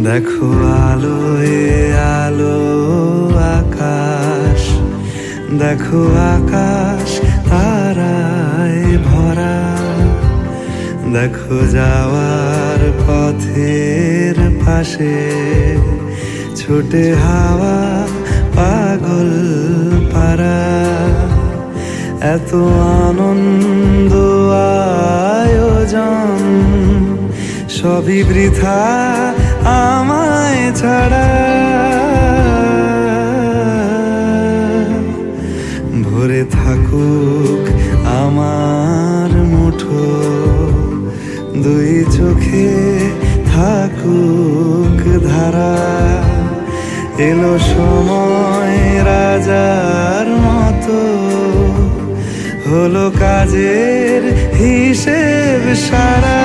দেখো আলোয় আলো আকাশ, দেখো আকাশ তারায় ভরা। দেখো যাওয়ার পথের পাশে ছোটে হাওয়া পাগল পারা। এত আনন্দ আয়োজন সবই বৃথা আমায় ছাড়া। ভরে থাকুক আমার মুঠো, দুই চোখে থাকুক ধারা। এলো সময় রাজার মতো, হলো কাজের হিসেব সারা।